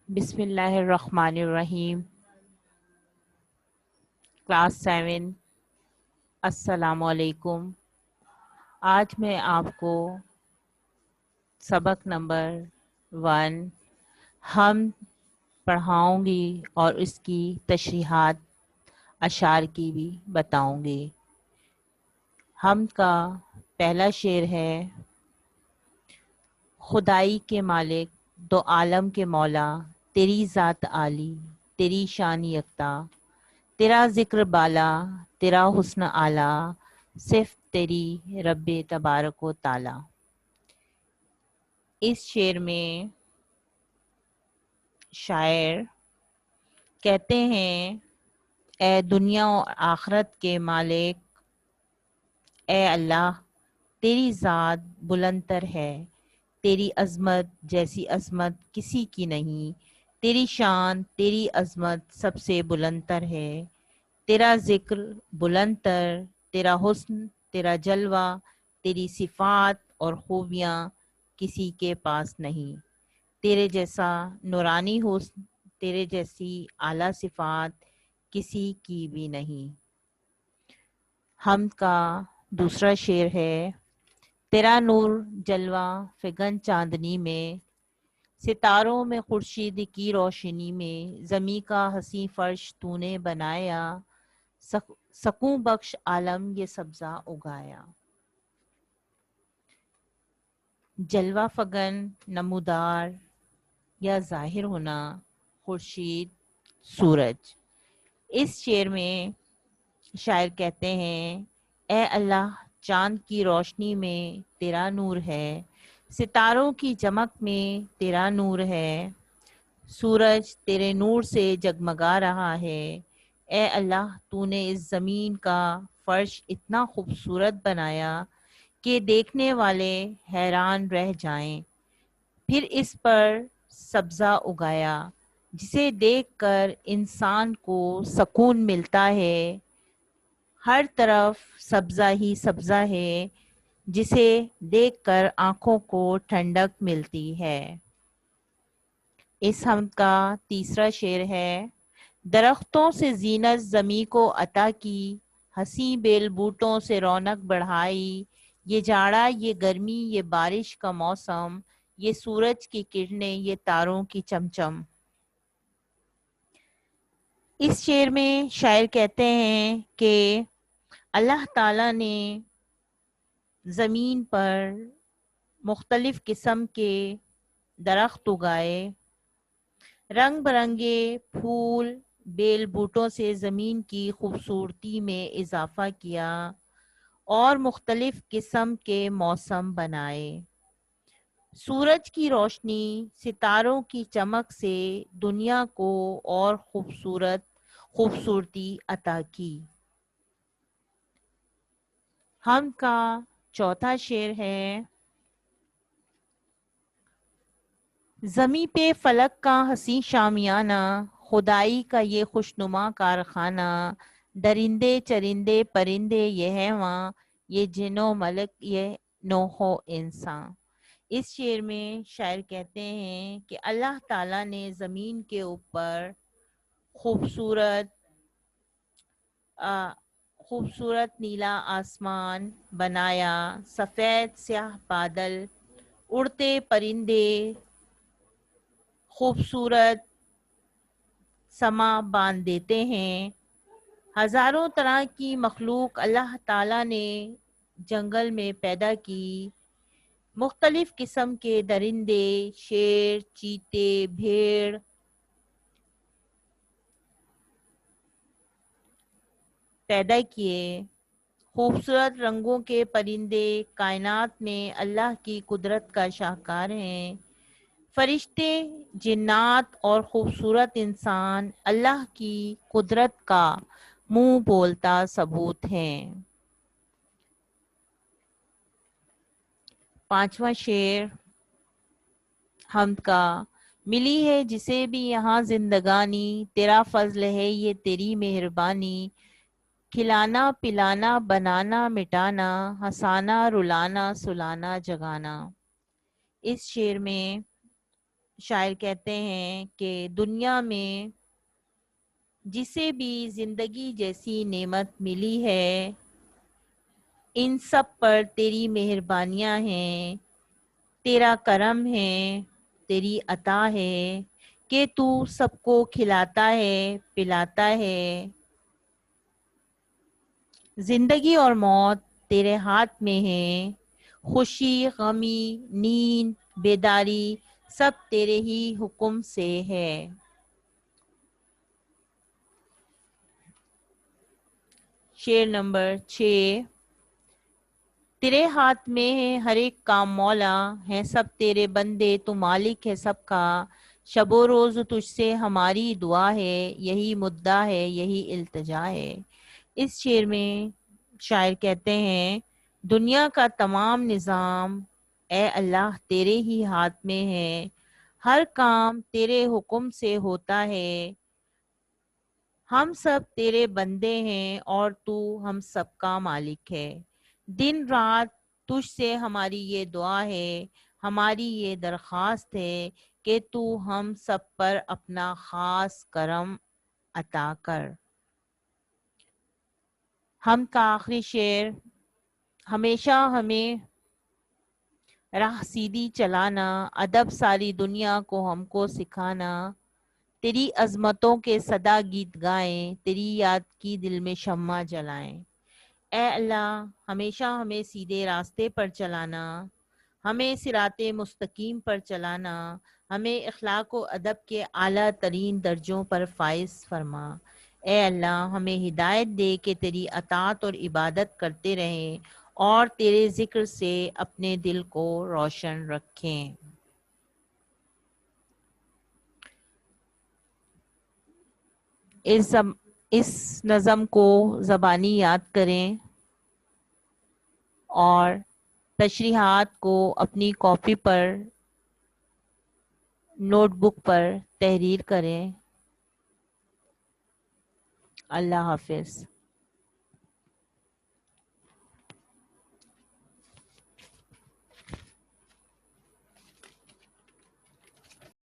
بسم اللہ الرحمن الرحیم. کلاس 7. السلام علیکم. آج میں آپ کو سبق نمبر 1 ہم پڑھاؤں گی اور اس کی تشریحات اشعار کی بھی بتاؤں گی. ہم کا پہلا شعر ہے: خدائی کے مالک، دو عالم کے مولا، تیری ذات عالی، تیری شان یکتا، تیرا ذکر بالا، تیرا حسن اعلیٰ، صرف تیری رب تبارک و تعالی. اس شعر میں شاعر کہتے ہیں: اے دنیا و آخرت کے مالک، اے اللہ، تیری ذات بلند تر ہے، تیری عظمت جیسی عظمت کسی کی نہیں، تیری شان، تیری عظمت سب سے بلند تر ہے، تیرا ذکر بلند تر، تیرا حسن، تیرا جلوہ، تیری صفات اور خوبیاں کسی کے پاس نہیں، تیرے جیسا نورانی حسن، تیرے جیسی اعلیٰ صفات کسی کی بھی نہیں. حمد کا دوسرا شعر ہے: تیرا نور جلوہ فگن چاندنی میں، ستاروں میں خورشید کی روشنی میں، زمیں کا حسیں فرش تو نے بنایا، سکون بخش عالم یہ سبزہ اگایا. جلوہ فگن، نمودار یا ظاہر ہونا، خورشید، سورج. اس شعر میں شاعر کہتے ہیں: اے اللہ، چاند کی روشنی میں تیرا نور ہے، ستاروں کی چمک میں تیرا نور ہے، سورج تیرے نور سے جگمگا رہا ہے. اے اللہ، تو نے اس زمین کا فرش اتنا خوبصورت بنایا کہ دیکھنے والے حیران رہ جائیں، پھر اس پر سبزہ اگایا جسے دیکھ کر انسان کو سکون ملتا ہے، ہر طرف سبزہ ہی سبزہ ہے جسے دیکھ کر آنکھوں کو ٹھنڈک ملتی ہے. اس حمد کا تیسرا شعر ہے: درختوں سے زینت زمیں کو عطا کی، حسیں بیل بوٹوں سے رونق بڑھائی، یہ جاڑا، یہ گرمی، یہ بارش کا موسم، یہ سورج کی کرنیں، یہ تاروں کی چمچم. اس شعر میں شاعر کہتے ہیں کہ اللہ تعالیٰ نے زمین پر مختلف قسم کے درخت اگائے، رنگ برنگے پھول بیل بوٹوں سے زمین کی خوبصورتی میں اضافہ کیا، اور مختلف قسم کے موسم بنائے. سورج کی روشنی، ستاروں کی چمک سے دنیا کو اور خوبصورتی عطا کی. حمد کا چوتھا شعر ہے: زمیں پہ فلک کا حسین شامیانہ، خدائی کا یہ خوشنما کارخانہ، درندے چرندے پرندے یہ ہیں وہاں، یہ جن و ملک یہ نوح و انسان. اس شعر میں شاعر کہتے ہیں کہ اللہ تعالیٰ نے زمین کے اوپر خوبصورت نیلا آسمان بنایا، سفید سیاہ بادل، اڑتے پرندے، خوبصورت سما باندھ دیتے ہیں. ہزاروں طرح کی مخلوق اللہ تعالیٰ نے جنگل میں پیدا کی، مختلف قسم کے درندے، شیر، چیتے، بھیڑ پیدا کیے. خوبصورت رنگوں کے پرندے کائنات میں اللہ کی قدرت کا شاہکار ہیں. فرشتے، جنات اور خوبصورت انسان اللہ کی قدرت کا منہ بولتا ثبوت ہیں. پانچواں شعر حمد کا: ملی ہے جسے بھی یہاں زندگانی، تیرا فضل ہے یہ تیری مہربانی، کھلانا پلانا بنانا مٹانا ہنسانا رلانا سلانا جگانا۔ اس شعر میں شاعر کہتے ہیں کہ دنیا میں جسے بھی زندگی جیسی نعمت ملی ہے ان سب پر تیری مہربانیاں ہیں، تیرا کرم ہے، تیری عطا ہے کہ تو سب کو کھلاتا ہے پلاتا ہے۔ زندگی اور موت تیرے ہاتھ میں ہے، خوشی غمی نیند بیداری سب تیرے ہی حکم سے ہے۔ شعر نمبر 6۔ تیرے ہاتھ میں ہے ہر ایک کام مولا، ہیں سب تیرے بندے تو مالک ہے سب کا، شب و روز تجھ سے ہماری دعا ہے، یہی مدعا ہے یہی التجا ہے۔ اس شعر میں شاعر کہتے ہیں دنیا کا تمام نظام اے اللہ تیرے ہی ہاتھ میں ہے، ہر کام تیرے حکم سے ہوتا ہے، ہم سب تیرے بندے ہیں اور تو ہم سب کا مالک ہے۔ دن رات تجھ سے ہماری یہ دعا ہے، ہماری یہ درخواست ہے کہ تو ہم سب پر اپنا خاص کرم عطا کر۔ ہم کا آخری شعر۔ ہمیشہ ہمیں راہ سیدھی چلانا، ادب ساری دنیا کو ہم کو سکھانا، تیری عظمتوں کے صدا گیت گائیں، تیری یاد کی دل میں شمع جلائیں۔ اے اللہ ہمیشہ ہمیں سیدھے راستے پر چلانا، ہمیں صراط مستقیم پر چلانا، ہمیں اخلاق و ادب کے اعلیٰ ترین درجوں پر فائز فرما۔ اے اللہ ہمیں ہدایت دے کہ تیری اطاعت اور عبادت کرتے رہیں اور تیرے ذکر سے اپنے دل کو روشن رکھیں۔ اس نظم کو زبانی یاد کریں اور تشریحات کو اپنی کاپی پر نوٹ بک پر تحریر کریں۔ اللہ حافظ۔